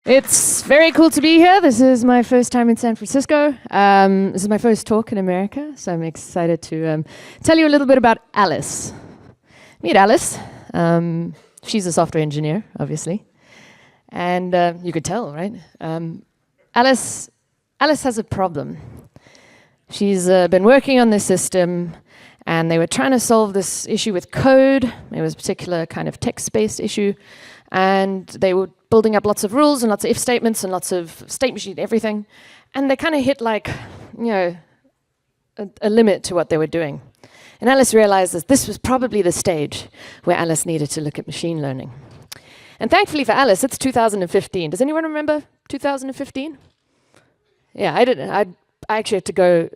It's very cool to be here. This is my first time in San Francisco. This is my first talk in America, so I'm excited to tell you a little bit about Alice. Meet Alice. She's a software engineer, obviously. And you could tell, right? Alice has a problem. She's been working on this system, and they were trying to solve this issue with code. It was a particular kind of text-based issue. And they were building up lots of rules and lots of if statements and lots of state machine everything. And they kind of hit like, a limit to what they were doing. And Alice realized that this was probably the stage where Alice needed to look at machine learning. And thankfully for Alice, it's 2015. Does anyone remember 2015? Yeah, I didn't. I actually had to go,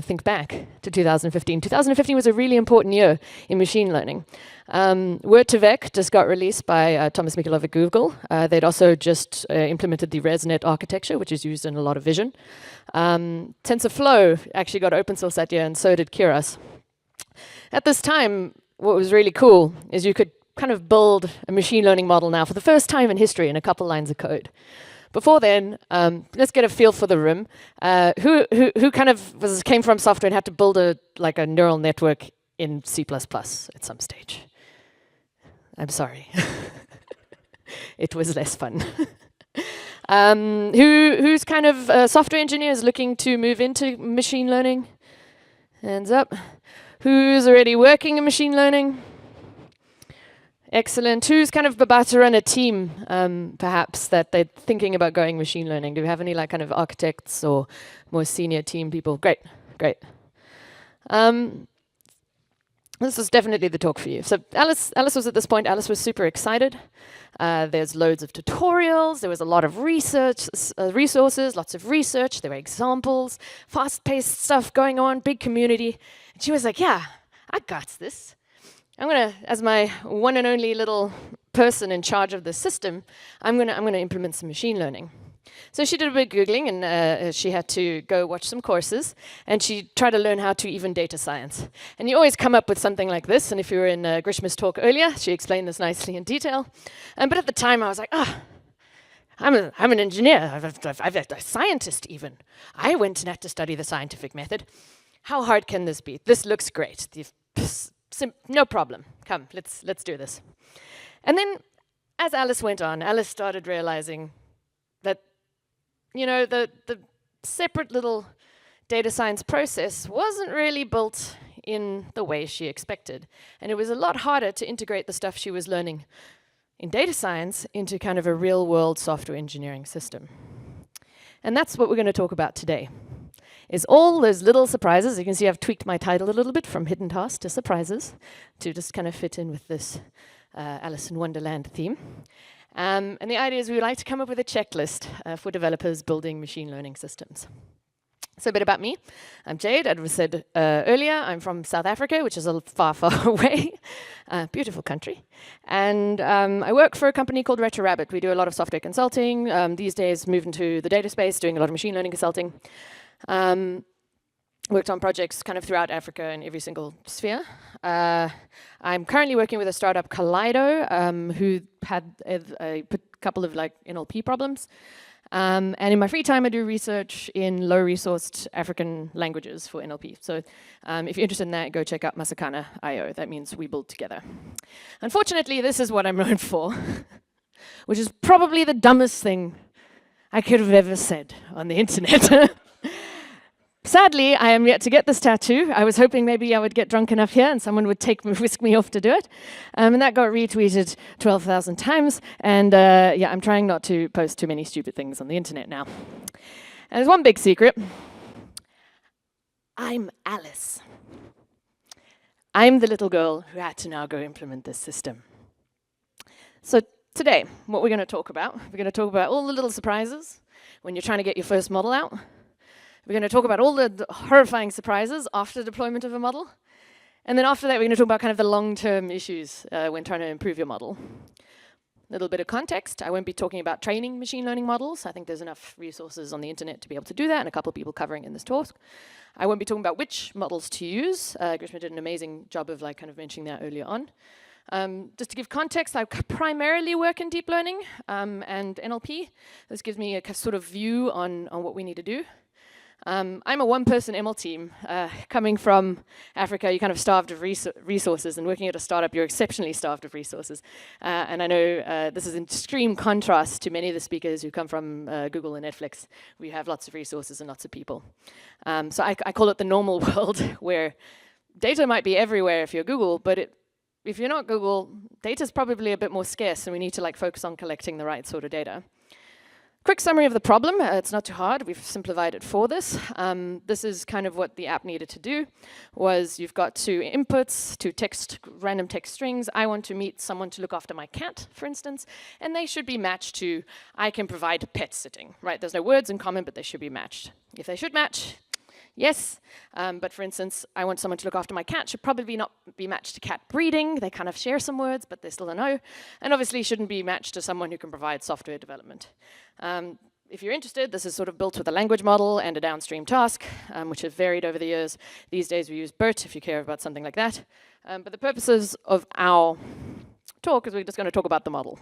think back to 2015. 2015 was a really important year in machine learning. Word2Vec just got released by Thomas Michalov at Google. They'd also just implemented the ResNet architecture, which is used in a lot of vision. TensorFlow actually got open source that year, and so did Keras. At this time, what was really cool is you could kind of build a machine learning model now for the first time in history in a couple lines of code. Before then, let's get a feel for the room. Who kind of came from software and had to build a neural network in C++ at some stage? I'm sorry. It was less fun. Who's kind of software engineers looking to move into machine learning? Hands up. Who's already working in machine learning? Excellent. Who's kind of about to run a team, perhaps, that they're thinking about going machine learning? Do we have any kind of architects or more senior team people? Great. This is definitely the talk for you. So Alice was at this point, Alice was super excited. There's loads of tutorials. There was a lot of resources, lots of research. There were examples, fast-paced stuff going on, big community. And she was like, yeah, I got this. I'm gonna, as my one and only little person in charge of the system, I'm gonna implement some machine learning. So she did a bit of Googling, and she had to go watch some courses, and she tried to learn how to even data science. And you always come up with something like this, and if you were in Grishma's talk earlier, she explained this nicely in detail. But at the time, I was like, I'm an engineer, I'm a scientist even. I went and had to study the scientific method. How hard can this be? This looks great. No problem. Come, let's do this. And then, as Alice went on, Alice started realizing that, the separate little data science process wasn't really built in the way she expected. And it was a lot harder to integrate the stuff she was learning in data science into kind of a real-world software engineering system. And that's what we're going to talk about today. Is all those little surprises. You can see I've tweaked my title a little bit from hidden tasks to surprises to just kind of fit in with this Alice in Wonderland theme. And the idea is we would like to come up with a checklist for developers building machine learning systems. So a bit about me. I'm Jade, as was said earlier. I'm from South Africa, which is far, far away. Beautiful country. And I work for a company called Rabbit. We do a lot of software consulting. These days moved into the data space, doing a lot of machine learning consulting. Worked on projects kind of throughout Africa in every single sphere. I'm currently working with a startup, Kaleido, who had a couple of NLP problems. And in my free time, I do research in low-resourced African languages for NLP. So if you're interested in that, go check out Masakana.io. That means we build together. Unfortunately, this is what I'm known for, which is probably the dumbest thing I could have ever said on the internet. Sadly, I am yet to get this tattoo. I was hoping maybe I would get drunk enough here and someone would whisk me off to do it. And that got retweeted 12,000 times. And I'm trying not to post too many stupid things on the internet now. And there's one big secret. I'm Alice. I'm the little girl who had to now go implement this system. So today, what we're going to talk about all the little surprises when you're trying to get your first model out. We're going to talk about all the horrifying surprises after deployment of a model. And then after that, we're going to talk about kind of the long-term issues when trying to improve your model. A little bit of context. I won't be talking about training machine learning models. I think there's enough resources on the internet to be able to do that, and a couple of people covering in this talk. I won't be talking about which models to use. Grishma did an amazing job of kind of mentioning that earlier on. Just to give context, I primarily work in deep learning and NLP. This gives me a sort of view on what we need to do. I'm a one-person ML team. Coming from Africa, you're kind of starved of resources, and working at a startup, you're exceptionally starved of resources. And I know this is in extreme contrast to many of the speakers who come from Google and Netflix. We have lots of resources and lots of people. So I call it the normal world, where data might be everywhere if you're Google, but if you're not Google, data's probably a bit more scarce, and we need to focus on collecting the right sort of data. Quick summary of the problem. It's not too hard. We've simplified it for this. This is kind of what the app needed to do. Was you've got two inputs, two random text strings. I want to meet someone to look after my cat, for instance, and they should be matched to I can provide pet sitting. Right? There's no words in common, but they should be matched. If they should match, yes. But for instance, I want someone to look after my cat, should probably not be matched to cat breeding. They kind of share some words, but they're still a no. And obviously shouldn't be matched to someone who can provide software development. If you're interested, this is sort of built with a language model and a downstream task, which have varied over the years. These days we use BERT if you care about something like that. But the purposes of our talk is we're just going to talk about the model.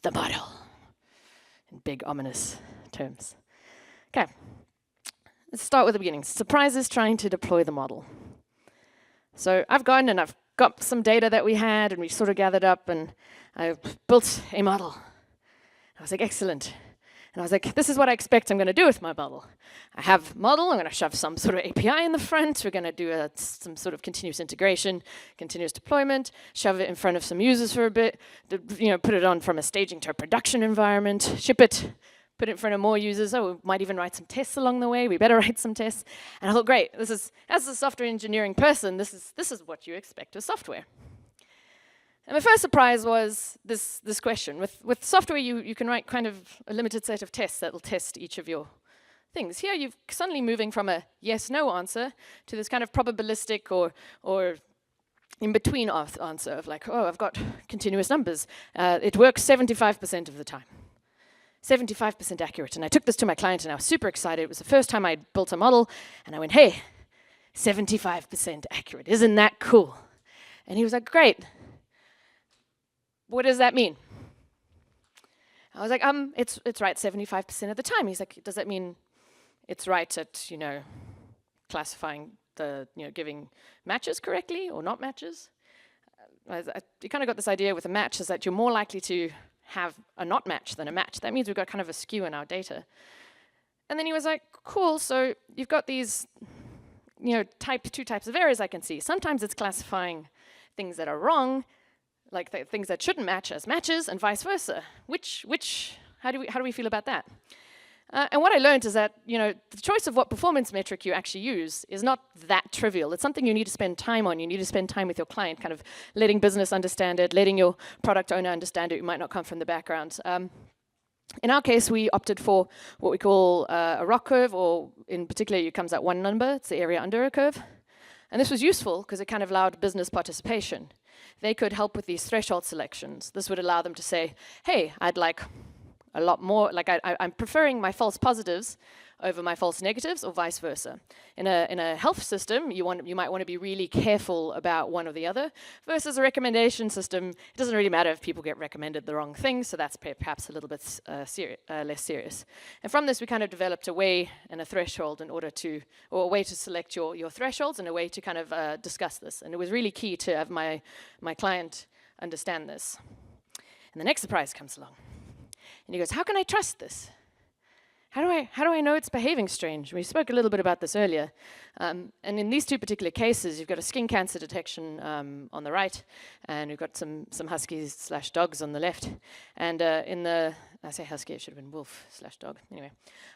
The model, in big ominous terms. Okay. Let's start with the beginning. Surprises trying to deploy the model. So I've gone and I've got some data that we had and we sort of gathered up, and I built a model. I was like, excellent. And I was like, this is what I expect I'm going to do with my model. I have model, I'm going to shove some sort of API in the front, we're going to do some sort of continuous integration, continuous deployment, shove it in front of some users for a bit, put it on from a staging to a production environment, ship it, put it in front of more users. Oh, we might even write some tests along the way. We better write some tests. And I thought, great, as a software engineering person, this is what you expect of software. And my first surprise was this question. With software, you can write kind of a limited set of tests that will test each of your things. Here, you're suddenly moving from a yes/no answer to this kind of probabilistic or in-between answer of like, oh, I've got continuous numbers. It works 75% of the time. 75% accurate. And I took this to my client, and I was super excited. It was the first time I built a model, and I went, hey, 75% accurate. Isn't that cool? And he was like, great. What does that mean? I was like, it's right 75% of the time. He's like, does that mean it's right at, classifying giving matches correctly or not matches? You kind of got this idea with a match is that you're more likely to have a not match than a match. That means we've got kind of a skew in our data. And then he was like, cool, so you've got these, two types of errors I can see. Sometimes it's classifying things that are wrong, like things that shouldn't match as matches, and vice versa. How do we feel about that? And what I learned is that, the choice of what performance metric you actually use is not that trivial. It's something you need to spend time on. You need to spend time with your client, kind of letting business understand it, letting your product owner understand it who might not come from the background. In our case, we opted for what we call a ROC curve, or in particular, it comes at one number. It's the area under a curve. And this was useful because it kind of allowed business participation. They could help with these threshold selections. This would allow them to say, hey, I'd like a lot more, I'm preferring my false positives over my false negatives, or vice versa. In a health system, you might want to be really careful about one or the other, versus a recommendation system. It doesn't really matter if people get recommended the wrong thing, so that's perhaps a little bit less serious. And from this, we kind of developed a way and a threshold or a way to select your thresholds and a way to kind of discuss this. And it was really key to have my client understand this. And the next surprise comes along. And he goes, how can I trust this? How do I know it's behaving strange? We spoke a little bit about this earlier. And in these two particular cases, you've got a skin cancer detection on the right, and we've got some huskies/dogs on the left. And I say husky, it should have been wolf/dog, anyway.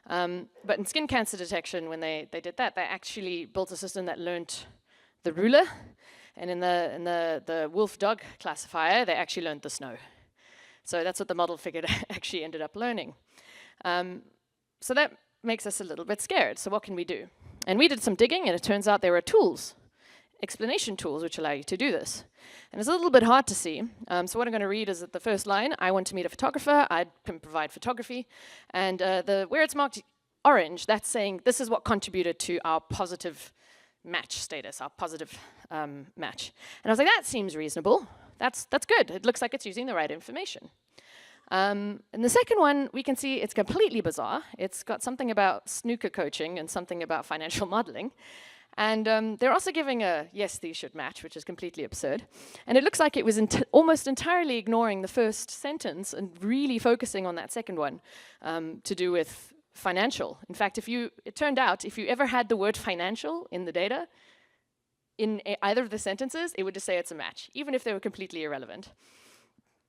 But in skin cancer detection, when they did that, they actually built a system that learned the ruler. And in the wolf-dog classifier, they actually learned the snow. So that's what the model figured actually ended up learning. So that makes us a little bit scared. So what can we do? And we did some digging, and it turns out there are tools, explanation tools, which allow you to do this. And it's a little bit hard to see. So what I'm going to read is at the first line, I want to meet a photographer. I can provide photography. And where it's marked orange, that's saying this is what contributed to our positive match status, our positive match. And I was like, that seems reasonable. That's good. It looks like it's using the right information. And the second one, we can see it's completely bizarre. It's got something about snooker coaching and something about financial modeling. And they're also giving a, yes, these should match, which is completely absurd. And it looks like it was almost entirely ignoring the first sentence and really focusing on that second one to do with financial. In fact, it turned out, if you ever had the word financial in the data, in either of the sentences, it would just say it's a match, even if they were completely irrelevant.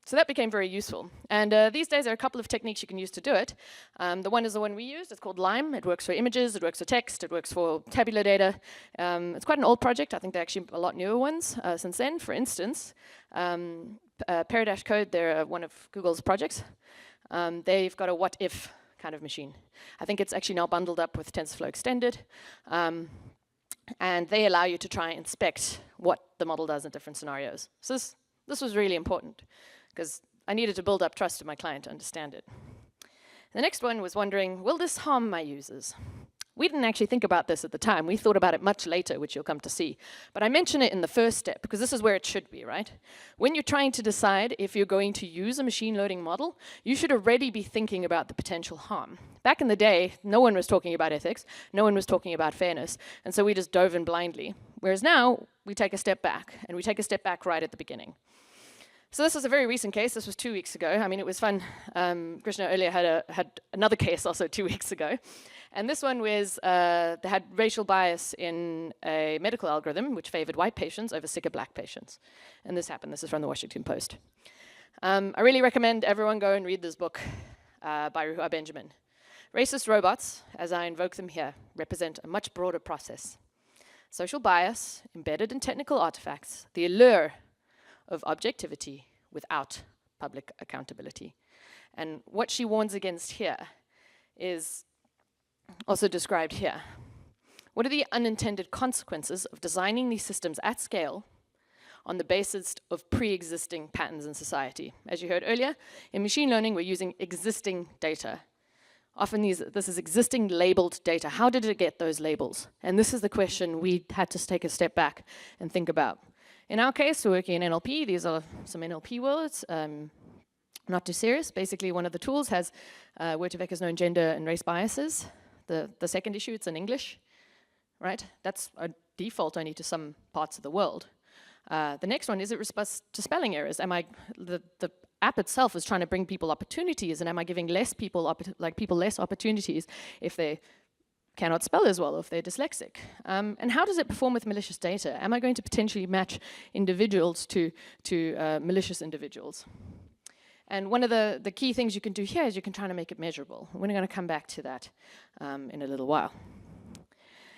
So that became very useful. And these days, there are a couple of techniques you can use to do it. The one is the one we used. It's called LIME. It works for images. It works for text. It works for tabular data. It's quite an old project. I think there are actually a lot newer ones since then. For instance, Paradash Code, they're one of Google's projects. They've got a what-if kind of machine. I think it's actually now bundled up with TensorFlow Extended. And they allow you to try and inspect what the model does in different scenarios. So this was really important, because I needed to build up trust in my client to understand it. The next one was wondering, will this harm my users? We didn't actually think about this at the time. We thought about it much later, which you'll come to see. But I mention it in the first step, because this is where it should be, right? When you're trying to decide if you're going to use a machine learning model, you should already be thinking about the potential harm. Back in the day, no one was talking about ethics. No one was talking about fairness. And so we just dove in blindly. Whereas now, we take a step back. And we take a step back right at the beginning. So this was a very recent case. This was 2 weeks ago. I mean, it was fun. Krishna earlier had another case also 2 weeks ago. And this one was, they had racial bias in a medical algorithm which favored white patients over sicker black patients. And this happened. This is from the Washington Post. I really recommend everyone go and read this book by Ruha Benjamin. Racist robots, as I invoke them here, represent a much broader process. Social bias, embedded in technical artifacts, the allure of objectivity without public accountability. And what she warns against here is also described here. What are the unintended consequences of designing these systems at scale on the basis of pre-existing patterns in society? As you heard earlier, in machine learning, we're using existing data. Often this is existing labeled data. How did it get those labels? And this is the question we had to take a step back and think about. In our case, we're working in NLP. These are some NLP words, not too serious. Basically, one of the tools has word-to-vectors known gender and race biases. The second issue, it's in English, right? That's a default only to some parts of the world. The next one, is it response to spelling errors? The app itself is trying to bring people opportunities, and am I giving less people, less opportunities if they cannot spell as well, or if they're dyslexic? And how does it perform with malicious data? Am I going to potentially match individuals to malicious individuals? And one of the key things you can do here is you can try to make it measurable. We're going to come back to that in a little while.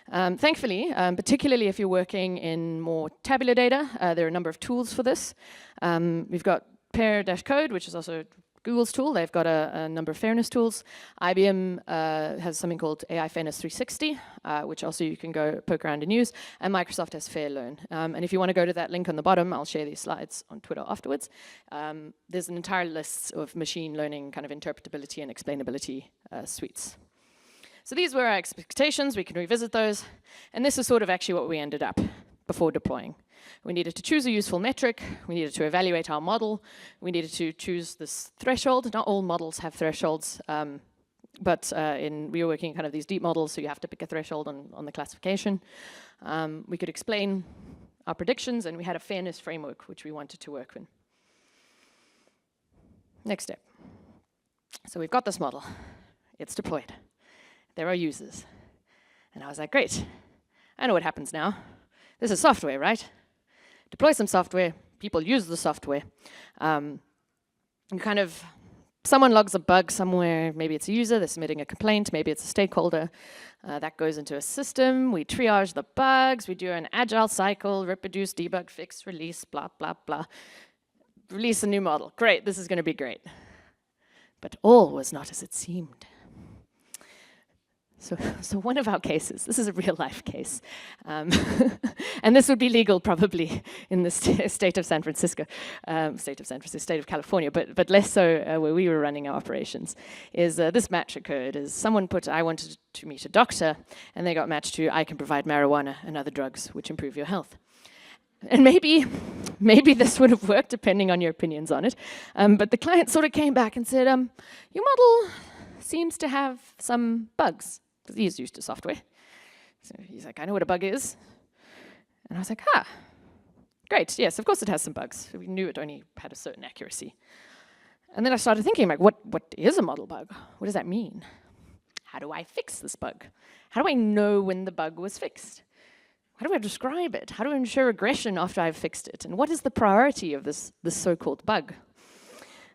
Thankfully, particularly if you're working in more tabular data, there are a number of tools for this. We've got Paradash Code, which is also Google's tool. They've got a number of fairness tools. IBM has something called AI Fairness 360, which also you can go poke around and use. And Microsoft has FairLearn. And if you want to go to that link on the bottom, I'll share these slides on Twitter afterwards. There's an entire list of machine learning kind of interpretability and explainability suites. So these were our expectations. We can revisit those. And this is sort of actually what we ended up before deploying. We needed to choose a useful metric. We needed to evaluate our model. We needed to choose this threshold. Not all models have thresholds, but we were working kind of these deep models, so you have to pick a threshold on the classification. We could explain our predictions, and we had a fairness framework, which we wanted to work with. Next step. So we've got this model. It's deployed. There are users. And I was like, great. I know what happens now. This is software, right? Deploy some software, people use the software. Someone logs a bug somewhere, maybe it's a user, they're submitting a complaint, maybe it's a stakeholder. That goes into a system, we triage the bugs, we do an agile cycle, reproduce, debug, fix, release, blah, blah, blah. Release a new model. Great, this is going to be great. But all was not as it seemed. So one of our cases, this is a real life case, and this would be legal probably in the state of San Francisco, state of California, but less so where we were running our operations, is this match occurred. Is someone put, I wanted to meet a doctor, and they got matched to, I can provide marijuana and other drugs which improve your health. And maybe this would have worked depending on your opinions on it. But the client sort of came back and said, your model seems to have some bugs, because he's used to software. So he's like, I know what a bug is. And I was like, great, yes, of course it has some bugs. We knew it only had a certain accuracy. And then I started thinking, like, what is a model bug? What does that mean? How do I fix this bug? How do I know when the bug was fixed? How do I describe it? How do I ensure regression after I've fixed it? And what is the priority of this so-called bug?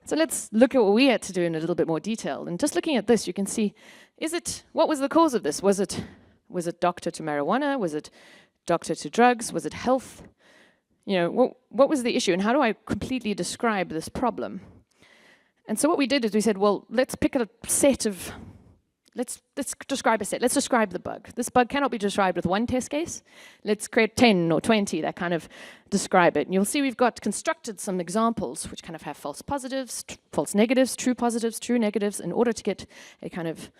So let's look at what we had to do in a little bit more detail. And just looking at this, you can see, what was the cause of this? Was it doctor to marijuana? Was it doctor to drugs? Was it health? You know, what was the issue? And how do I completely describe this problem? And so what we did is we said, well, let's pick a set of, let's describe a set. Let's describe the bug. This bug cannot be described with one test case. Let's create 10 or 20 that kind of describe it. And you'll see we've got constructed some examples which kind of have false positives, false negatives, true positives, true negatives, in order to get a kind of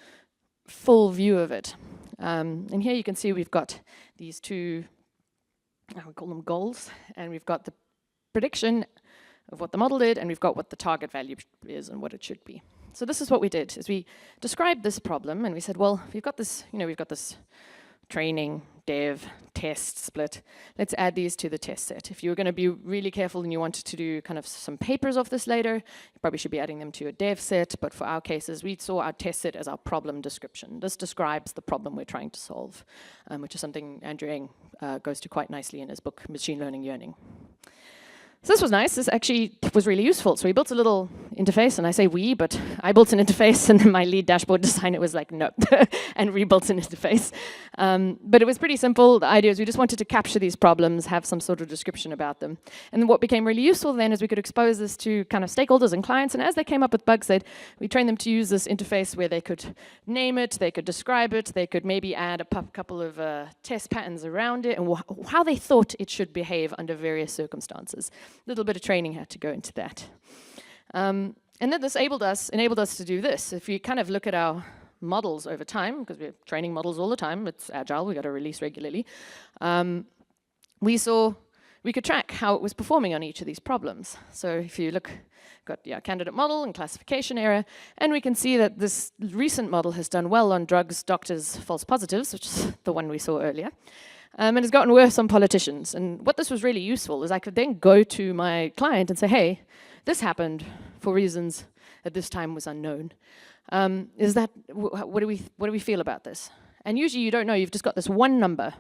full view of it. And here you can see we've got these two, I would call them goals, and we've got the prediction of what the model did, and we've got what the target value is and what it should be. So this is what we did, is we described this problem, and we said, well, we've got this training, dev, test split. Let's add these to the test set. If you were going to be really careful and you wanted to do kind of some papers of this later, you probably should be adding them to a dev set, but for our cases, we saw our test set as our problem description. This describes the problem we're trying to solve, which is something Andrew Ng goes to quite nicely in his book, Machine Learning Yearning. So this was nice. This actually was really useful. So we built a little interface, and I say we, but I built an interface, and then my lead dashboard designer was like, no, and rebuilt an interface. But it was pretty simple. The idea is we just wanted to capture these problems, have some sort of description about them. And then what became really useful then is we could expose this to kind of stakeholders and clients, and as they came up with bugs, we trained them to use this interface where they could name it, they could describe it, they could maybe add a couple of test patterns around it, and how they thought it should behave under various circumstances. A little bit of training had to go into that. And then this enabled us to do this. If you kind of look at our models over time, because we're training models all the time, it's agile, we got to release regularly, we could track how it was performing on each of these problems. So if you look, got candidate model and classification error, and we can see that this recent model has done well on drugs, doctors, false positives, which is the one we saw earlier. And it's gotten worse on politicians. And what this was really useful is I could then go to my client and say, hey, this happened for reasons at this time was unknown. What do we feel about this? And usually you don't know, you've just got this one number,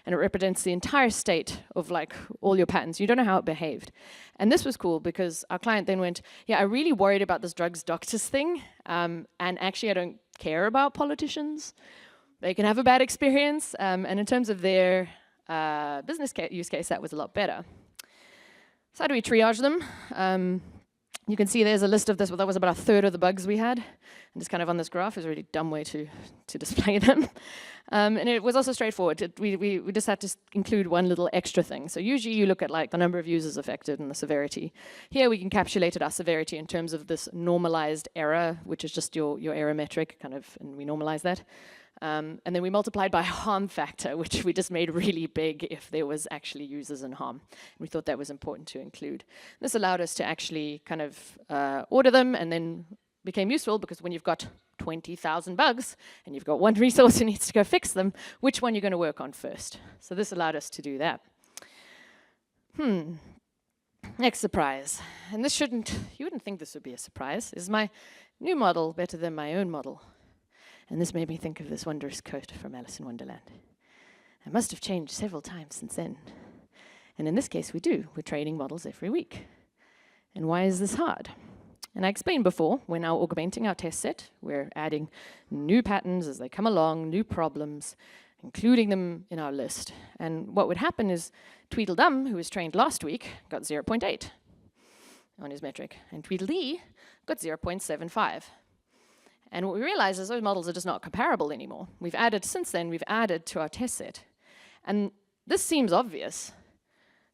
and it represents the entire state of like all your patterns. You don't know how it behaved. And this was cool because our client then went, yeah, I'm really worried about this drugs doctors thing, and actually I don't care about politicians. They can have a bad experience, and in terms of their business use case, that was a lot better. So how do we triage them? You can see there's a list of this, well, that was about a third of the bugs we had. And just kind of on this graph is a really dumb way to display them. And it was also straightforward. We just had to include one little extra thing. So usually you look at like the number of users affected and the severity. Here we encapsulated our severity in terms of this normalized error, which is just your error metric, kind of, and we normalize that. And then we multiplied by harm factor, which we just made really big if there was actually users in harm. And we thought that was important to include. This allowed us to actually kind of order them, and then became useful because when you've got 20,000 bugs and you've got one resource who needs to go fix them, which one you're going to work on first? So this allowed us to do that. Next surprise. And this you wouldn't think this would be a surprise. Is my new model better than my own model? And this made me think of this wondrous quote from Alice in Wonderland. I must have changed several times since then. And in this case, we do. We're training models every week. And why is this hard? And I explained before, we're now augmenting our test set. We're adding new patterns as they come along, new problems, including them in our list. And what would happen is Tweedledum, who was trained last week, got 0.8 on his metric. And Tweedledee got 0.75. And what we realized is those models are just not comparable anymore. Since then, we've added to our test set. And this seems obvious.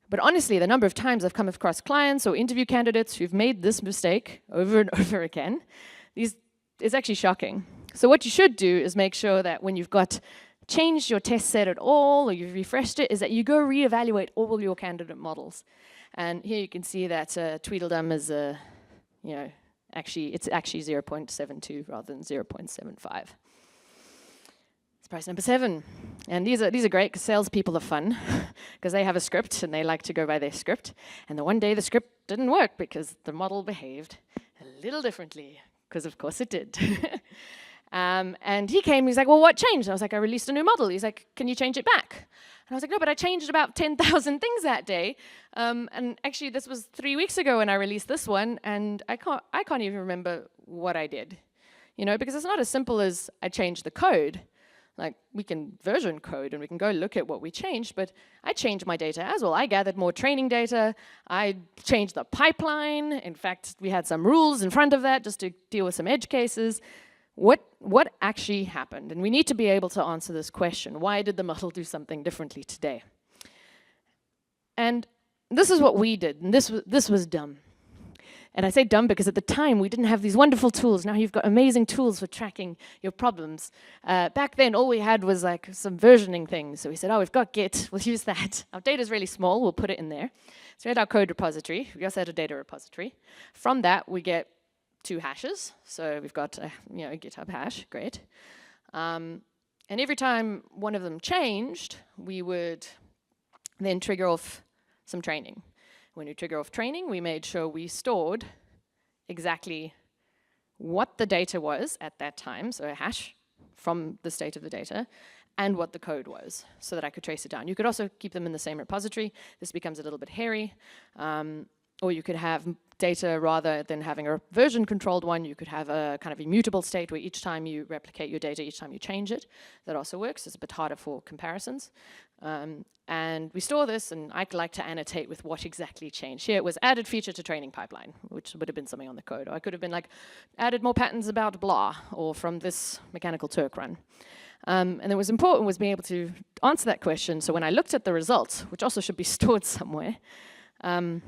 But honestly, the number of times I've come across clients or interview candidates who've made this mistake over and over again is actually shocking. So what you should do is make sure that when you've got changed your test set at all, or you've refreshed it, is that you go reevaluate all your candidate models. And here you can see that Tweedledum is, it's actually 0.72 rather than 0.75. Price number 7. And these are great because salespeople are fun because they have a script and they like to go by their script. And the one day the script didn't work because the model behaved a little differently, because of course it did. And he came, he's like, well, what changed? I was like, I released a new model. He's like, can you change it back? And I was like, no, but I changed about 10,000 things that day. And actually this was 3 weeks ago when I released this one, and I can't even remember what I did. Because it's not as simple as I changed the code. Like, we can version code and we can go look at what we changed, but I changed my data as well. I gathered more training data. I changed the pipeline. In fact, we had some rules in front of that just to deal with some edge cases. What actually happened? And we need to be able to answer this question. Why did the model do something differently today? And this is what we did, and this was dumb. And I say dumb because at the time we didn't have these wonderful tools. Now you've got amazing tools for tracking your problems. Back then all we had was like some versioning things. So we said, oh, we've got Git, we'll use that. Our data's really small, we'll put it in there. So we had our code repository, we also had a data repository. From that we get 2 hashes. So we've got a GitHub hash, great. And every time one of them changed, we would then trigger off some training. When we trigger off training, we made sure we stored exactly what the data was at that time, so a hash from the state of the data, and what the code was, so that I could trace it down. You could also keep them in the same repository. This becomes a little bit hairy. Or you could have data, rather than having a version-controlled one, you could have a kind of immutable state where each time you replicate your data, each time you change it. That also works. It's a bit harder for comparisons. And we store this, and I like to annotate with what exactly changed. Here it was added feature to training pipeline, which would have been something on the code. Or I could have been like, added more patterns about blah, or from this mechanical Turk run. And it was important was being able to answer that question. So when I looked at the results, which also should be stored somewhere, and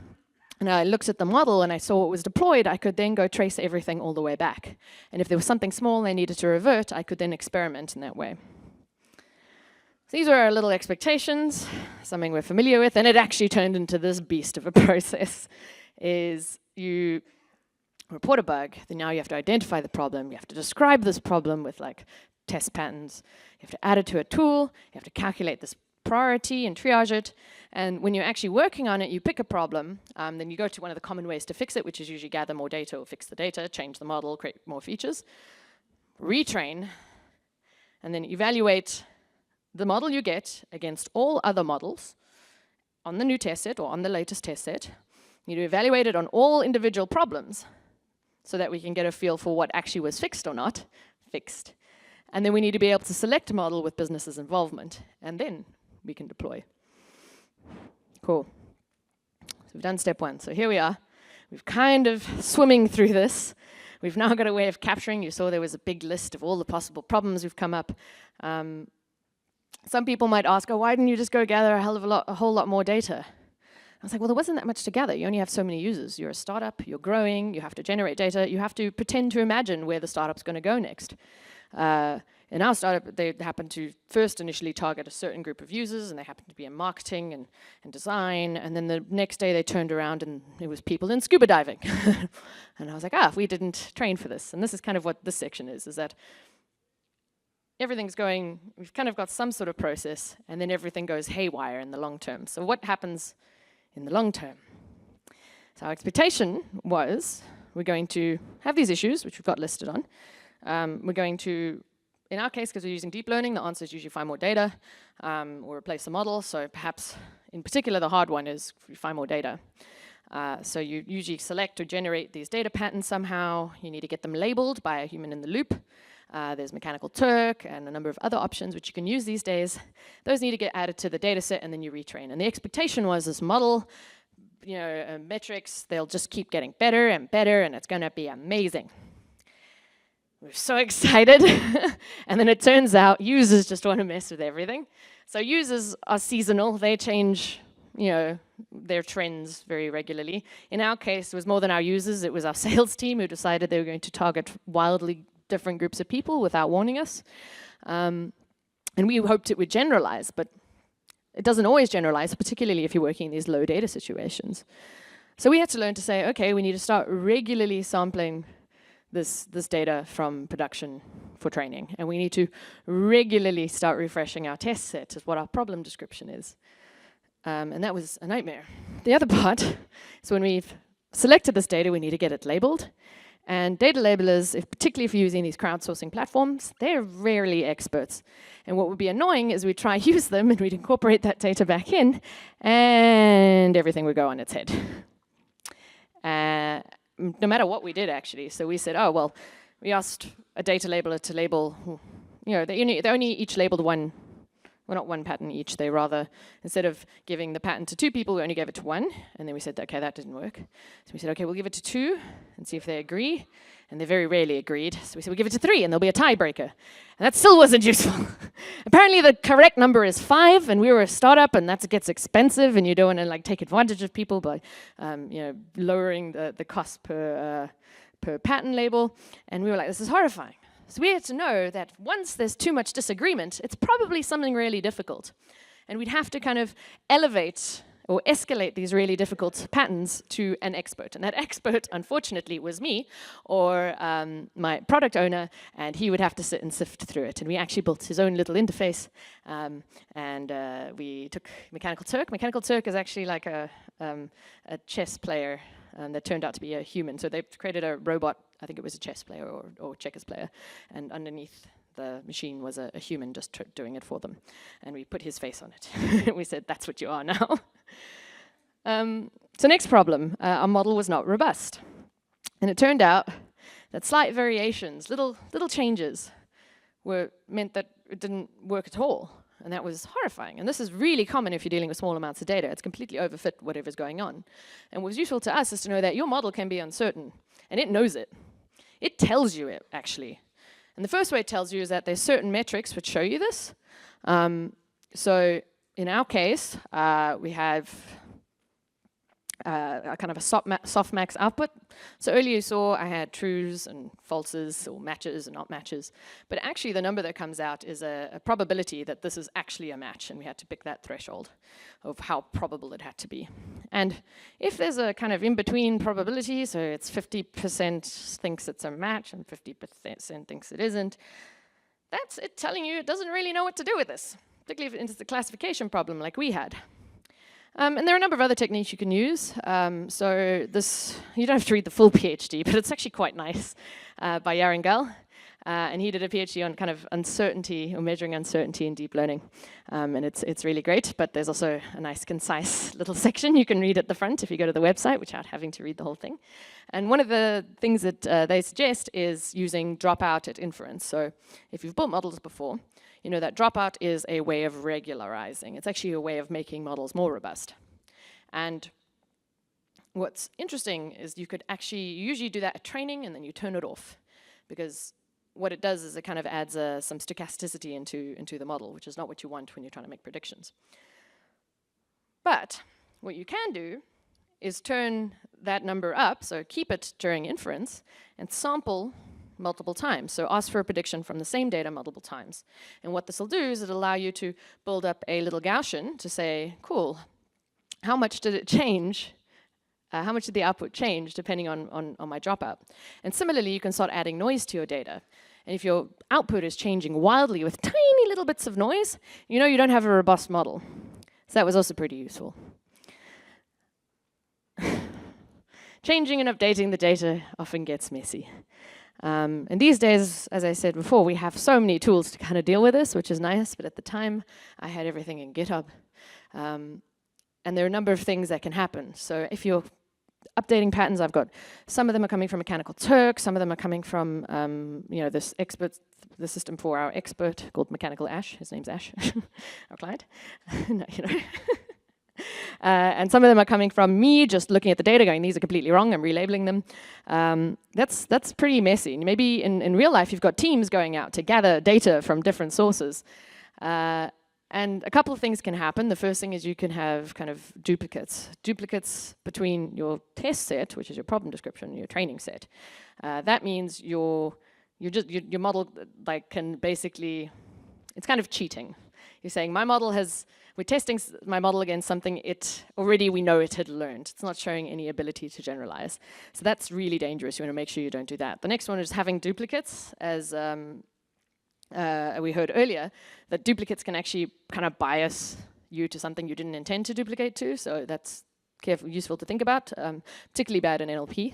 I looked at the model and I saw what was deployed, I could then go trace everything all the way back. And if there was something small I needed to revert, I could then experiment in that way. So these were our little expectations, something we're familiar with, and it actually turned into this beast of a process. Is you report a bug, then now you have to identify the problem, you have to describe this problem with like test patterns, you have to add it to a tool, you have to calculate this priority and triage it. And when you're actually working on it, you pick a problem, then you go to one of the common ways to fix it, which is usually gather more data or fix the data, change the model, create more features, retrain, and then evaluate the model you get against all other models on the new test set or on the latest test set. You need to evaluate it on all individual problems so that we can get a feel for what actually was fixed or not fixed. And then we need to be able to select a model with business's involvement, and then we can deploy. Cool. So we've done step 1. So here we are. We've kind of swimming through this. We've now got a way of capturing. You saw there was a big list of all the possible problems we've come up. Some people might ask, oh, why didn't you just go gather a whole lot more data? I was like, well, there wasn't that much to gather. You only have so many users. You're a startup, you're growing, you have to generate data, you have to pretend to imagine where the startup's going to go next. In our startup, they happened to first initially target a certain group of users, and they happened to be in marketing and design, and then the next day they turned around and it was people in scuba diving. And I was like, we didn't train for this. And this is kind of what this section is that everything's going, we've kind of got some sort of process, and then everything goes haywire in the long term. So what happens in the long term? So our expectation was we're going to have these issues, which we've got listed on. We're going to, in our case, because we're using deep learning, the answer is usually find more data or replace the model. So perhaps, in particular, the hard one is find more data. So you usually select or generate these data patterns somehow. You need to get them labeled by a human in the loop. There's mechanical Turk and a number of other options which you can use these days. Those need to get added to the data set, and then you retrain. And the expectation was this model, metrics, they'll just keep getting better and better, and it's going to be amazing. We're so excited. And then it turns out users just want to mess with everything. So users are seasonal. They change their trends very regularly. In our case, it was more than our users. It was our sales team who decided they were going to target wildly different groups of people without warning us. And we hoped it would generalize, but it doesn't always generalize, particularly if you're working in these low data situations. So we had to learn to say, okay, we need to start regularly sampling this data from production for training. And we need to regularly start refreshing our test set is what our problem description is. And that was a nightmare. The other part is when we've selected this data, we need to get it labeled. And data labelers, particularly if you're using these crowdsourcing platforms, they're rarely experts. And what would be annoying is we'd try use them and we'd incorporate that data back in, and everything would go on its head. No matter what we did, actually. So we said, oh, well, we asked a data labeler to label, they only each labeled one. Well, not one pattern each. They rather, instead of giving the pattern to 2 people, we only gave it to 1. And then we said, okay, that didn't work. So we said, okay, we'll give it to 2 and see if they agree. And they very rarely agreed. So we said, we'll give it to 3 and there'll be a tiebreaker. And that still wasn't useful. Apparently the correct number is 5, and we were a startup, and that gets expensive, and you don't want to take advantage of people by lowering the cost per pattern label. And we were like, this is horrifying. So we had to know that once there's too much disagreement, it's probably something really difficult. And we'd have to kind of elevate or escalate these really difficult patterns to an expert. And that expert, unfortunately, was me or my product owner, and he would have to sit and sift through it. And we actually built his own little interface, and we took Mechanical Turk. Mechanical Turk is actually like a chess player that turned out to be a human. So they created a robot, I think it was a chess player or checkers player, and underneath the machine was a human just doing it for them. And we put his face on it. We said, that's what you are now. So next problem, our model was not robust. And it turned out that slight variations, little changes, meant that it didn't work at all. And that was horrifying. And this is really common if you're dealing with small amounts of data. It's completely overfit whatever's going on. And what was useful to us is to know that your model can be uncertain. And it knows it. It tells you it, actually. And the first way it tells you is that there's certain metrics which show you this. So in our case, we have a kind of a softmax output. So earlier you saw I had trues and falses, or matches and not matches. But actually the number that comes out is a probability that this is actually a match, and we had to pick that threshold of how probable it had to be. And if there's a kind of in-between probability, so it's 50% thinks it's a match and 50% thinks it isn't, that's it telling you it doesn't really know what to do with this, particularly if it's a classification problem like we had. And there are a number of other techniques you can use. So this, you don't have to read the full PhD, but it's actually quite nice, by Yarangel. And he did a PhD on kind of uncertainty, or measuring uncertainty in deep learning. And it's really great, but there's also a nice, concise little section you can read at the front if you go to the website, without having to read the whole thing. And one of the things that they suggest is using dropout at inference. So if you've built models before, you know that dropout is a way of regularizing. It's actually a way of making models more robust. And what's interesting is you usually do that at training and then you turn it off, because what it does is it kind of adds some stochasticity into the model, which is not what you want when you're trying to make predictions. But what you can do is turn that number up, so keep it during inference, and sample multiple times. So ask for a prediction from the same data multiple times. And what this will do is it'll allow you to build up a little Gaussian to say, cool, how much did it change? How much did the output change depending on my dropout? And similarly, you can start adding noise to your data. And if your output is changing wildly with tiny little bits of noise, you know you don't have a robust model. So that was also pretty useful. Changing and updating the data often gets messy. And these days, as I said before, we have so many tools to kind of deal with this, which is nice, but at the time, I had everything in GitHub. And there are a number of things that can happen. So if you're updating patterns, I've got, some of them are coming from Mechanical Turk, some of them are coming from, this expert, the system for our expert called Mechanical Ash. His name's Ash, our client. No, and some of them are coming from me just looking at the data going, these are completely wrong, I'm relabeling them. That's pretty messy. Maybe in real life you've got teams going out to gather data from different sources. And a couple of things can happen. The first thing is you can have kind of duplicates. Duplicates between your test set, which is your problem description, and your training set. That means your model can basically it's kind of cheating. You're saying we're testing my model against something we know it had learned. It's not showing any ability to generalize. So that's really dangerous. You want to make sure you don't do that. The next one is having duplicates, as we heard earlier, that duplicates can actually kind of bias you to something you didn't intend to duplicate to. So that's useful to think about, particularly bad in NLP.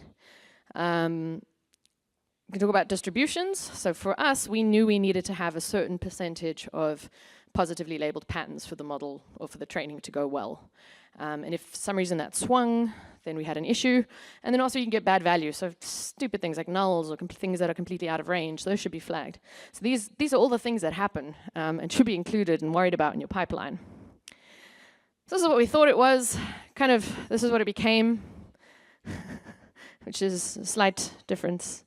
We can talk about distributions. So for us, we knew we needed to have a certain percentage of positively labeled patterns for the model or for the training to go well. And if for some reason that swung, then we had an issue. And then also you can get bad values. So stupid things like nulls or things that are completely out of range, those should be flagged. So these are all the things that happen and should be included and worried about in your pipeline. So this is what we thought it was. This is what it became, which is a slight difference.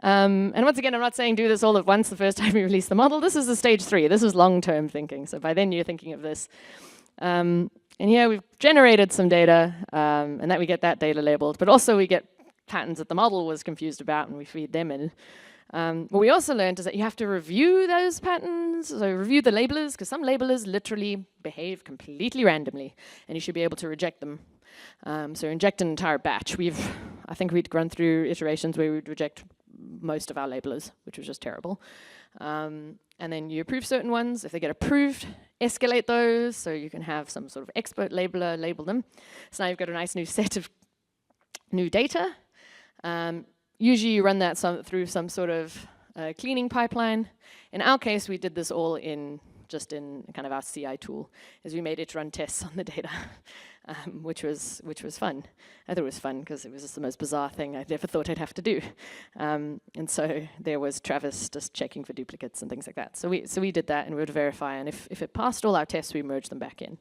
And once again, I'm not saying do this all at once the first time you release the model. This is the stage 3. This is long-term thinking. So by then you're thinking of this. And here we've generated some data, and that we get that data labeled. But also we get patterns that the model was confused about, and we feed them in. What we also learned is that you have to review those patterns. So review the labelers, because some labelers literally behave completely randomly, and you should be able to reject them. So inject an entire batch. I think we'd run through iterations where we'd reject most of our labelers, which was just terrible. And then you approve certain ones. If they get approved, escalate those, so you can have some sort of expert labeler label them. So now you've got a nice new set of new data. Usually you run that through some sort of cleaning pipeline. In our case, we did this all just in kind of our CI tool, is we made it run tests on the data, which was fun. I thought it was fun because it was just the most bizarre thing I never thought I'd have to do. And so there was Travis just checking for duplicates and things like that. So we did that, and we would verify, and if it passed all our tests, we merged them back in.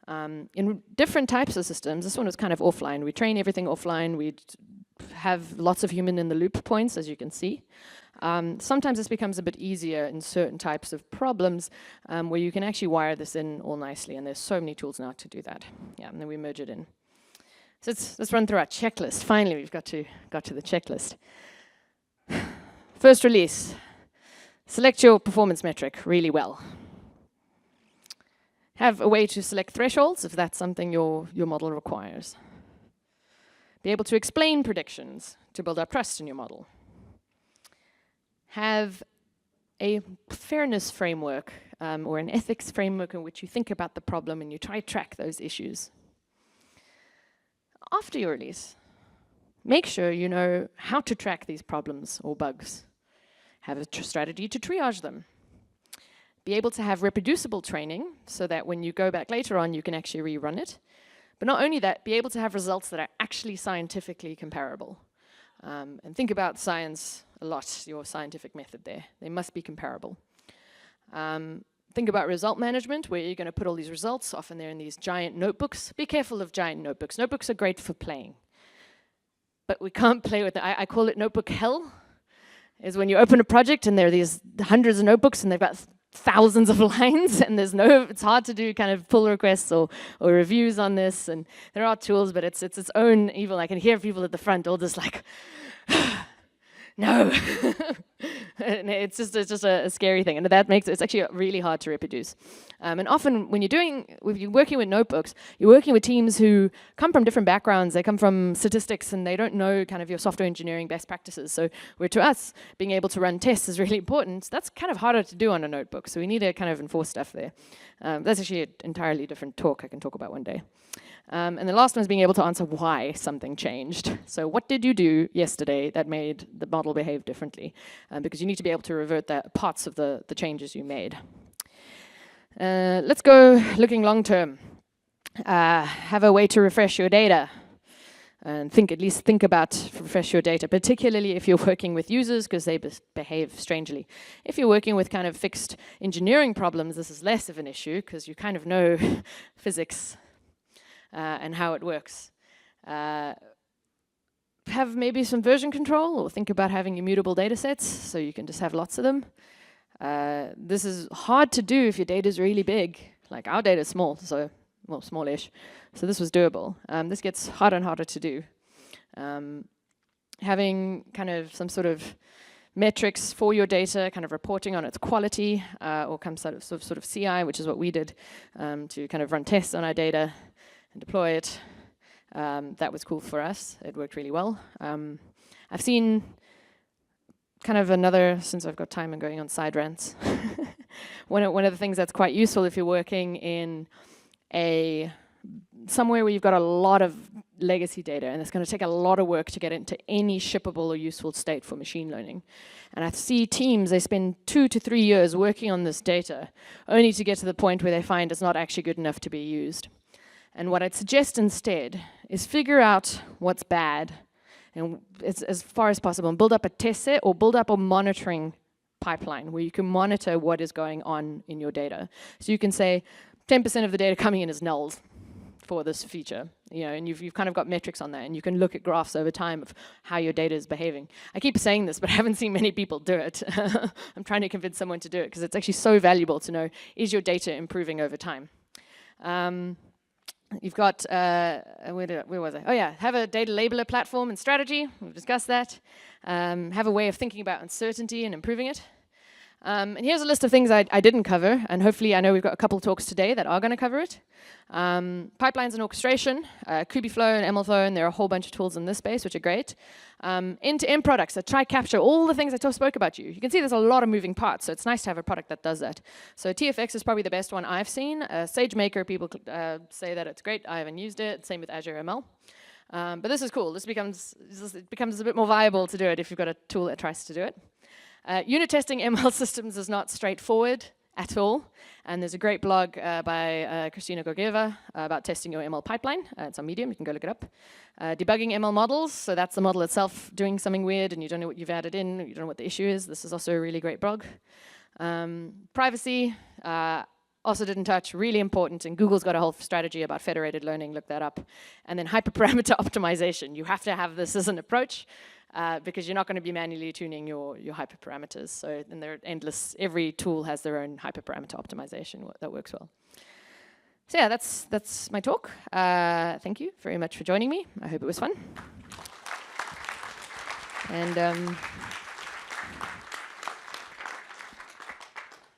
In different types of systems, this one was kind of offline. We train everything offline. We'd have lots of human in the loop points, as you can see. Sometimes this becomes a bit easier in certain types of problems where you can actually wire this in all nicely, and there's so many tools now to do that. Yeah, and then we merge it in. So let's run through our checklist. Finally, we've got to the checklist. First release. Select your performance metric really well. Have a way to select thresholds if that's something your model requires. Be able to explain predictions to build up trust in your model. Have a fairness framework or an ethics framework in which you think about the problem and you try to track those issues. After your release, make sure you know how to track these problems or bugs. Have a strategy to triage them. Be able to have reproducible training so that when you go back later on, you can actually rerun it. But not only that, be able to have results that are actually scientifically comparable. And think about science a lot, your scientific method there. They must be comparable. Think about result management, where you're going to put all these results. Often they're in these giant notebooks. Be careful of giant notebooks. Notebooks are great for playing. But we can't play with it. I call it notebook hell, is when you open a project and there are these hundreds of notebooks and they've got thousands of lines, and it's hard to do kind of pull requests or reviews on this, and there are tools, but it's its own evil. I can hear people at the front all just like, no. And it's just a scary thing, and that makes it's actually really hard to reproduce. And often when you're working with notebooks, you're working with teams who come from different backgrounds. They come from statistics, and they don't know kind of your software engineering best practices. So where to us, being able to run tests is really important. That's kind of harder to do on a notebook, so we need to kind of enforce stuff there. That's actually an entirely different talk I can talk about one day. And the last one is being able to answer why something changed. So what did you do yesterday that made the model behave differently? Because you need to be able to revert the parts of the changes you made. Let's go looking long term. Have a way to refresh your data. And at least think about refresh your data, particularly if you're working with users, because they behave strangely. If you're working with kind of fixed engineering problems, this is less of an issue, because you kind of know physics and how it works. Have maybe some version control, or think about having immutable data sets, so you can just have lots of them. This is hard to do if your data is really big. Like our data is small, so, well, smallish. So this was doable. This gets harder and harder to do. Having kind of some sort of metrics for your data, kind of reporting on its quality, or some sort of CI, which is what we did to kind of run tests on our data and deploy it. That was cool for us. It worked really well. I've seen kind of another, since I've got time and going on side rants, one of the things that's quite useful if you're working in somewhere where you've got a lot of legacy data, and it's going to take a lot of work to get into any shippable or useful state for machine learning. And I see teams, they spend 2 to 3 years working on this data, only to get to the point where they find it's not actually good enough to be used. And what I'd suggest instead is figure out what's bad, and as far as possible, and build up a test set or build up a monitoring pipeline where you can monitor what is going on in your data. So you can say 10% of the data coming in is nulls for this feature, and you've kind of got metrics on that, and you can look at graphs over time of how your data is behaving. I keep saying this, but I haven't seen many people do it. I'm trying to convince someone to do it because it's actually so valuable to know, is your data improving over time? You've got, where was I? Oh yeah, have a data labeler platform and strategy. We've discussed that. Have a way of thinking about uncertainty and improving it. And here's a list of things I didn't cover, and hopefully I know we've got a couple of talks today that are going to cover it. Pipelines and orchestration, Kubeflow and MLflow, and there are a whole bunch of tools in this space, which are great. End-to-end products that try capture all the things I spoke about you. You can see there's a lot of moving parts, so it's nice to have a product that does that. So TFX is probably the best one I've seen. SageMaker, people say that it's great. I haven't used it. Same with Azure ML. But this is cool. It becomes a bit more viable to do it if you've got a tool that tries to do it. Unit testing ML systems is not straightforward at all, and there's a great blog by Kristina Gorgieva about testing your ML pipeline. It's on Medium, you can go look it up. Debugging ML models, so that's the model itself doing something weird and you don't know what you've added in, you don't know what the issue is. This is also a really great blog. Privacy, also didn't touch, really important, and Google's got a whole strategy about federated learning, look that up. And then hyperparameter optimization. You have to have this as an approach, because you're not going to be manually tuning your hyperparameters. So then they're endless. Every tool has their own hyperparameter optimization that works well. So yeah, that's my talk. Thank you very much for joining me. I hope it was fun. And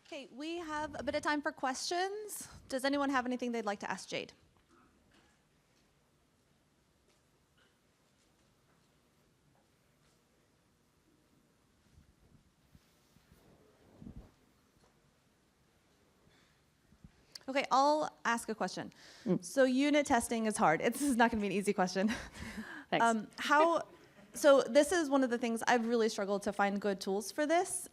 okay, we have a bit of time for questions. Does anyone have anything they'd like to ask Jade? Okay, I'll ask a question. So unit testing is hard. This is not going to be an easy question. Thanks. So this is one of the things I've really struggled to find good tools for this.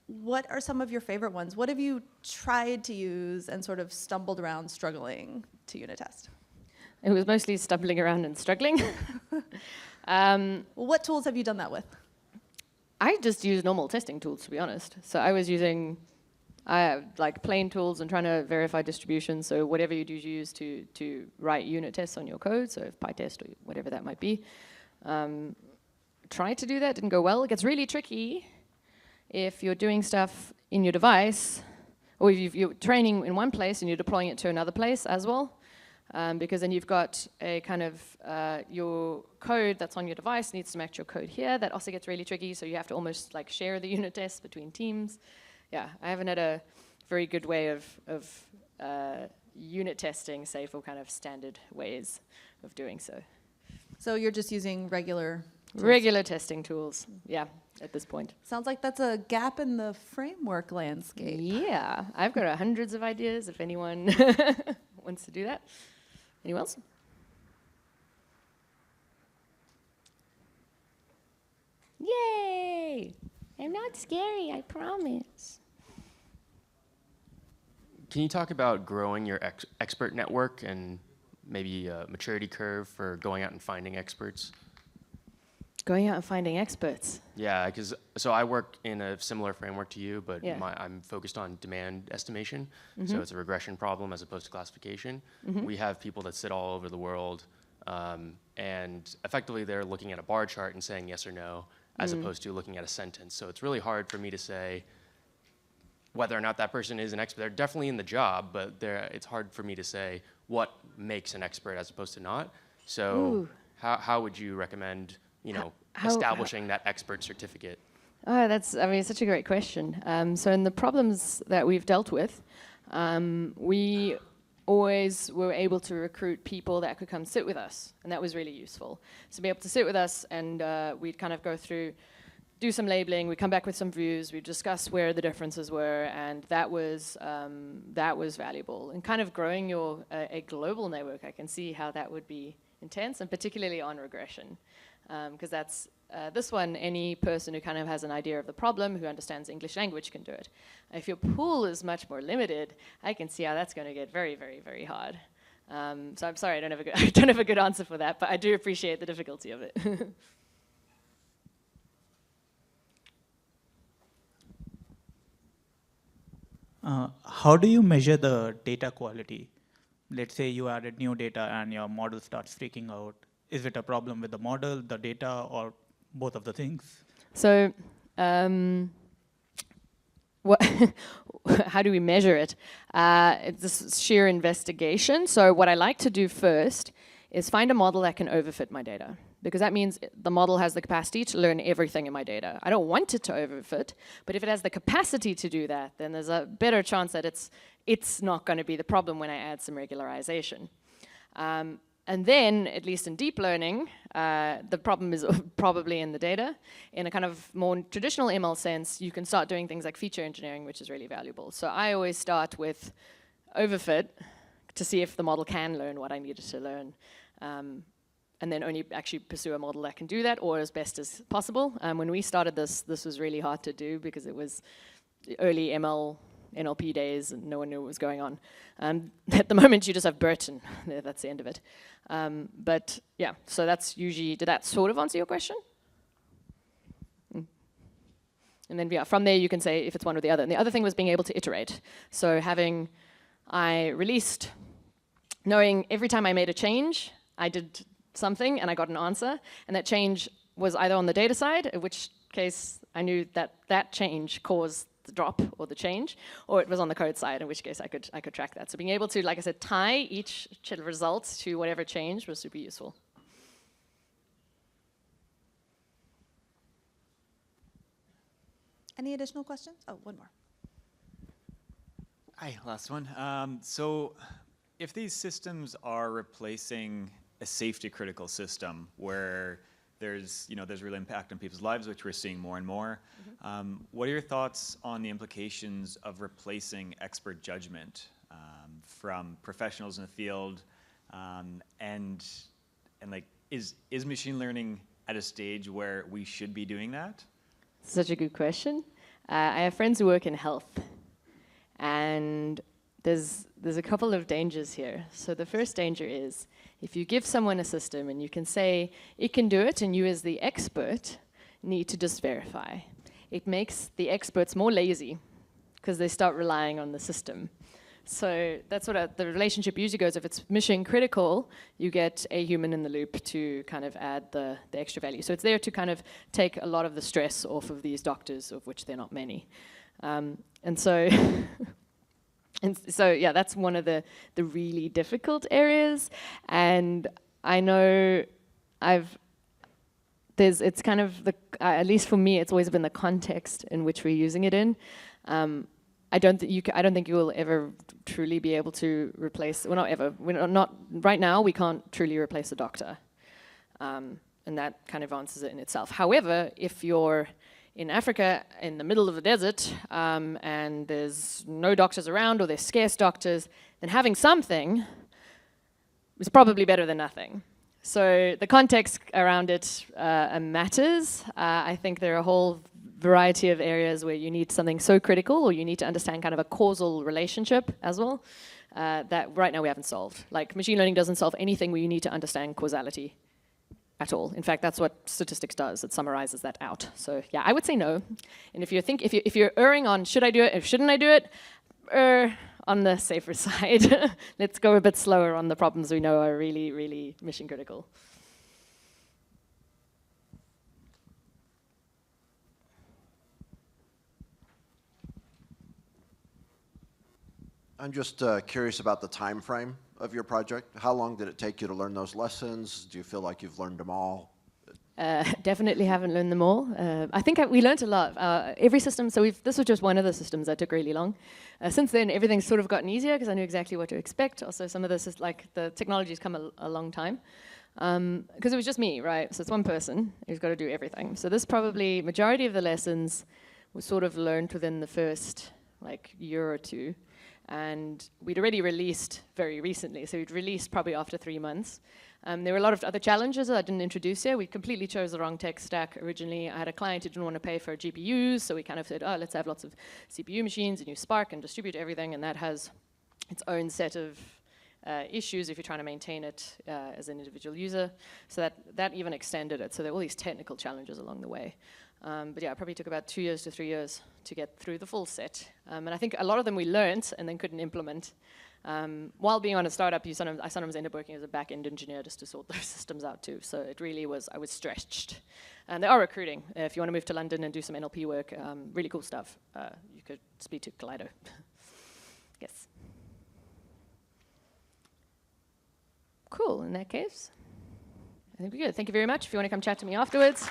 What are some of your favorite ones? What have you tried to use and sort of stumbled around struggling to unit test? It was mostly stumbling around and struggling. What tools have you done that with? I just use normal testing tools, to be honest. So I was using like plain tools and trying to verify distribution. So whatever you use to write unit tests on your code, so if PyTest or whatever that might be. Tried to do that, didn't go well. It gets really tricky if you're doing stuff in your device, or if you're training in one place and you're deploying it to another place as well. Because then you've got a kind of, your code that's on your device needs to match your code here. That also gets really tricky, so you have to almost like share the unit tests between teams. Yeah, I haven't had a very good way of unit testing, say, for kind of standard ways of doing so. So you're just using regular tools? Regular testing tools, yeah, at this point. Sounds like that's a gap in the framework landscape. Yeah, I've got hundreds of ideas if anyone wants to do that. Anyone else? Yay! I'm not scary, I promise. Can you talk about growing your expert network and maybe a maturity curve for going out and finding experts? Going out and finding experts? Yeah, because so I work in a similar framework to you, but yeah. I'm focused on demand estimation. So it's a regression problem as opposed to classification. We have people that sit all over the world, and effectively they're looking at a bar chart and saying yes or no, as opposed to looking at a sentence. So it's really hard for me to say whether or not that person is an expert. They're definitely in the job, but it's hard for me to say what makes an expert as opposed to not. So how would you recommend, establishing that expert certificate? Oh, I mean, such a great question. So in the problems that we've dealt with, we always were able to recruit people that could come sit with us, and that was really useful. So be able to sit with us, and we'd kind of go through, do some labeling, we'd come back with some views, we'd discuss where the differences were, and that was valuable. And kind of growing a global network, I can see how that would be intense, and particularly on regression, because that's this one, any person who kind of has an idea of the problem, who understands English language can do it. If your pool is much more limited, I can see how that's going to get very, very, very hard. So I'm sorry, I don't have a good answer for that, but I do appreciate the difficulty of it. How do you measure the data quality? Let's say you added new data and your model starts freaking out. Is it a problem with the model, the data, or both of the things? So how do we measure it? It's this sheer investigation. So what I like to do first is find a model that can overfit my data, because that means the model has the capacity to learn everything in my data. I don't want it to overfit, but if it has the capacity to do that, then there's a better chance that it's not going to be the problem when I add some regularization. And then, at least in deep learning, the problem is probably in the data. In a kind of more traditional ML sense, you can start doing things like feature engineering, which is really valuable. So I always start with overfit to see if the model can learn what I needed to learn. And then only actually pursue a model that can do that, or as best as possible. When we started this was really hard to do because it was the early NLP days and no one knew what was going on. At the moment you just have BERT and that's the end of it. But yeah, so that's usually, did that sort of answer your question? And then yeah, from there you can say if it's one or the other. And the other thing was being able to iterate. So I released, knowing every time I made a change, I did something and I got an answer, and that change was either on the data side, in which case I knew that that change caused the drop or the change, or it was on the code side, in which case I could track that. So being able to, like I said, tie each result to whatever change was super useful. Any additional questions? Oh, one more. Hi, last one. So if these systems are replacing a safety critical system where there's real impact on people's lives, which we're seeing more and more, what are your thoughts on the implications of replacing expert judgment from professionals in the field, and like, is machine learning at a stage where we should be doing that? Such a good question. I have friends who work in health, and there's a couple of dangers here. So the first danger is, if you give someone a system and you can say, it can do it, and you as the expert need to just verify. It makes the experts more lazy, because they start relying on the system. So that's what the relationship usually goes. If it's mission critical, you get a human in the loop to kind of add the extra value. So it's there to kind of take a lot of the stress off of these doctors, of which there are not many. And so yeah, that's one of the really difficult areas. And I know it's kind of at least for me, it's always been the context in which we're using it in. I don't think you will ever truly be able to replace, well, not ever, not right now, we can't truly replace a doctor. And that kind of answers it in itself. However, if you're in Africa, in the middle of the desert, and there's no doctors around, or there's scarce doctors, then having something is probably better than nothing. So the context around it matters. I think there are a whole variety of areas where you need something so critical, or you need to understand kind of a causal relationship as well, that right now we haven't solved. Like, machine learning doesn't solve anything where you need to understand causality at all. In fact, that's what statistics does. It summarizes that out. So yeah, I would say no. And if you're erring on should I do it or shouldn't I do it, on the safer side. Let's go a bit slower on the problems we know are really, really mission critical. I'm just curious about the time frame of your project. How long did it take you to learn those lessons? Do you feel like you've learned them all Definitely haven't learned them all. I think we learned a lot. Every system, so this was just one of the systems that took really long. Since then, everything's sort of gotten easier because I knew exactly what to expect. Also, some of this is like the technology's come a long time. Because it was just me, right? So it's one person who's got to do everything. So this probably, majority of the lessons was sort of learned within the first like year or two. And we'd already released very recently. So we'd released probably after 3 months. There were a lot of other challenges that I didn't introduce here. We completely chose the wrong tech stack originally. I had a client who didn't want to pay for GPUs, so we kind of said, oh, let's have lots of CPU machines and use Spark and distribute everything, and that has its own set of issues if you're trying to maintain it as an individual user. So that even extended it. So there were all these technical challenges along the way. But yeah, it probably took about 2 years to 3 years to get through the full set. And I think a lot of them we learned and then couldn't implement. While being on a startup, I sometimes end up working as a back-end engineer just to sort those systems out too. So it really was, I was stretched. And they are recruiting. If you want to move to London and do some NLP work, really cool stuff, you could speak to Kaleido. Yes. Cool, in that case, I think we're good. Thank you very much. If you want to come chat to me afterwards.